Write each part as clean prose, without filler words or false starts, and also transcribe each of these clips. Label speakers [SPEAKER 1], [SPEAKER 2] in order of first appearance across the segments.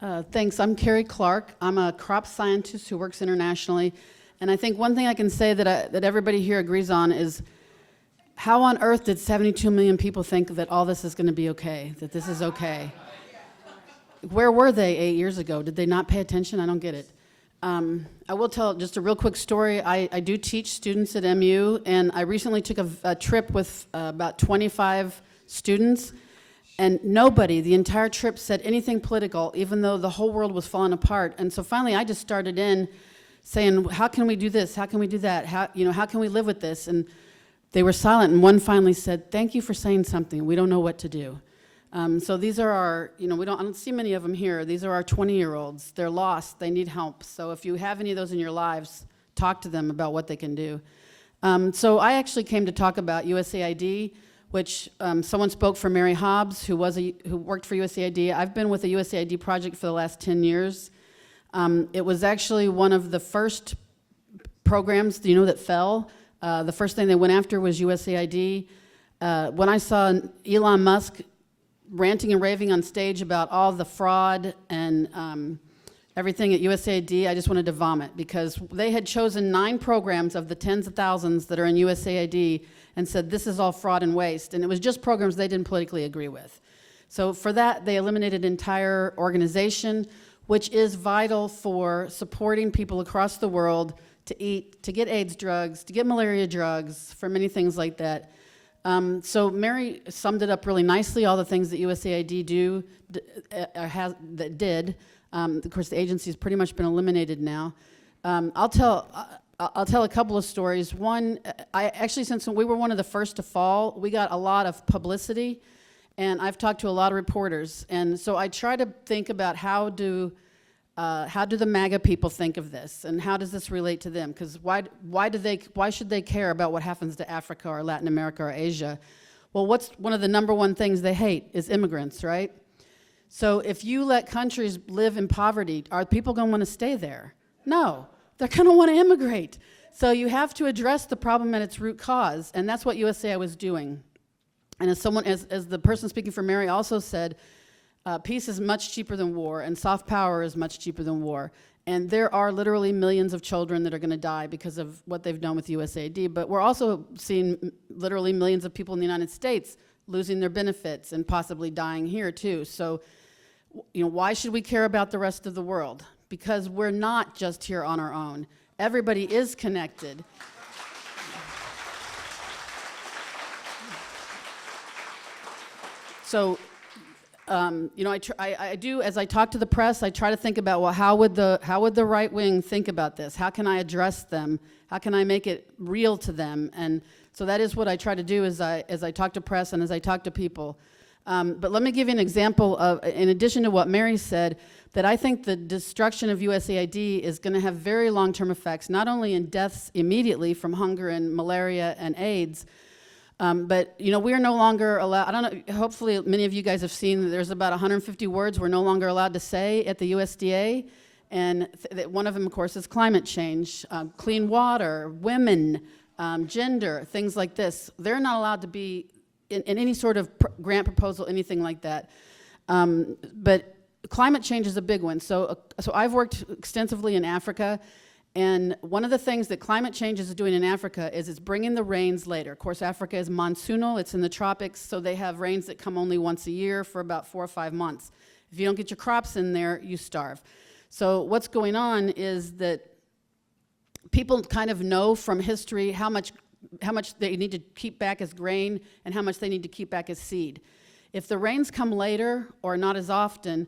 [SPEAKER 1] Thanks. I'm Kerry Clark. I'm a crop scientist who works internationally. And I think one thing I can say that everybody here agrees on is how on earth did 72 million people think that all this is going to be okay, that this is okay? Where were they 8 years ago? Did they not pay attention? I don't get it. I will tell just a real quick story. I do teach students at MU, and I recently took a trip with about 25 students, and nobody, the entire trip, said anything political, even though the whole world was falling apart. And so finally, I just started in saying, how can we do this? How can we do that? How can we live with this? And they were silent, and one finally said, thank you for saying something. We don't know what to do. So these are our, I don't see many of them here. These are our 20-year-olds. They're lost. They need help. So if you have any of those in your lives, talk to them about what they can do. So I actually came to talk about USAID, which someone spoke for Mary Hobbs, who worked for USAID. I've been with the USAID project for the last 10 years. It was actually one of the first programs, that fell. The first thing they went after was USAID. When I saw Elon Musk ranting and raving on stage about all the fraud and everything at USAID, I just wanted to vomit, because they had chosen 9 programs of the tens of thousands that are in USAID and said this is all fraud and waste, and it was just programs they didn't politically agree with. So for that, they eliminated an entire organization, which is vital for supporting people across the world to eat, to get AIDS drugs, to get malaria drugs, for many things like that. So Mary summed it up really nicely, all the things that USAID did. Of course, the agency's pretty much been eliminated now. I'll tell a couple of stories. One, since we were one of the first to fall, we got a lot of publicity, and I've talked to a lot of reporters. And so I try to think about how do the MAGA people think of this, and how does this relate to them? Because why should they care about what happens to Africa or Latin America or Asia? Well, what's one of the #1 things they hate is immigrants, right? So if you let countries live in poverty, are people going to want to stay there? No, they're going to want to immigrate. So you have to address the problem at its root cause, and that's what USAID was doing. And as the person speaking for Mary also said, peace is much cheaper than war, and soft power is much cheaper than war. And there are literally millions of children that are going to die because of what they've done with USAID, but we're also seeing literally millions of people in the United States losing their benefits and possibly dying here too. So, why should we care about the rest of the world? Because we're not just here on our own. Everybody is connected. So, I do, as I talk to the press, I try to think about, well, how would the right wing think about this? How can I address them? How can I make it real to them? And so that is what I try to do as I talk to press and as I talk to people. But let me give you an example of, in addition to what Mary said, that I think the destruction of USAID is going to have very long-term effects, not only in deaths immediately from hunger and malaria and AIDS, but we are no longer allowed, I don't know, hopefully many of you guys have seen that there's about 150 words we're no longer allowed to say at the USDA, and one of them, of course, is climate change, clean water, women, gender, things like this. They're not allowed to be in any sort of grant proposal, anything like that. But climate change is a big one. So I've worked extensively in Africa, and one of the things that climate change is doing in Africa is it's bringing the rains later. Of course, Africa is monsoonal, it's in the tropics, so they have rains that come only once a year for about 4 or 5 months. If you don't get your crops in there, you starve. So what's going on is that people kind of know from history how much they need to keep back as grain and how much they need to keep back as seed. If the rains come later or not as often,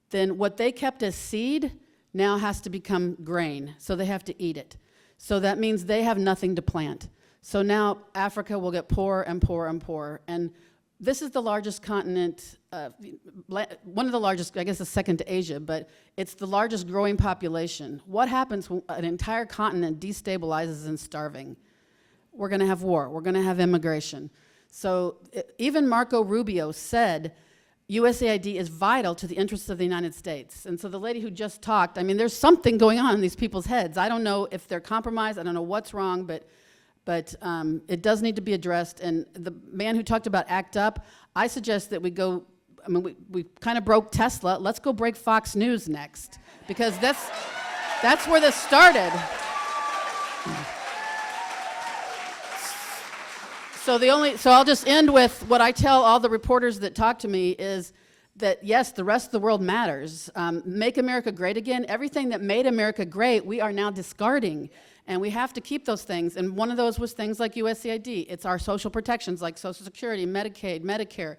[SPEAKER 1] then what they kept as seed now has to become grain, so they have to eat it. So that means they have nothing to plant. So now Africa will get poorer and poorer and poorer. And this is the largest continent, one of the largest, I guess the second to Asia, but it's the largest growing population. What happens when an entire continent destabilizes and starving? We're going to have war. We're going to have immigration. So even Marco Rubio said USAID is vital to the interests of the United States. And so the lady who just talked, I mean, there's something going on in these people's heads. I don't know if they're compromised. I don't know what's wrong, but it does need to be addressed. And the man who talked about ACT UP, I suggest that we go I mean, we kind of broke Tesla. Let's go break Fox News next, because that's where this started. So I'll just end with what I tell all the reporters that talk to me is that, yes, the rest of the world matters. Make America great again. Everything that made America great, we are now discarding. And we have to keep those things. And one of those was things like USAID. It's our social protections like Social Security, Medicaid, Medicare.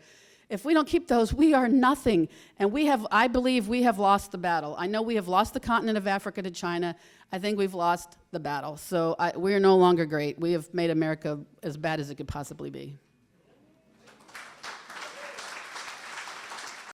[SPEAKER 1] If we don't keep those, we are nothing. And I believe we have lost the battle. I know we have lost the continent of Africa to China. I think we've lost the battle. So we are no longer great. We have made America as bad as it could possibly be.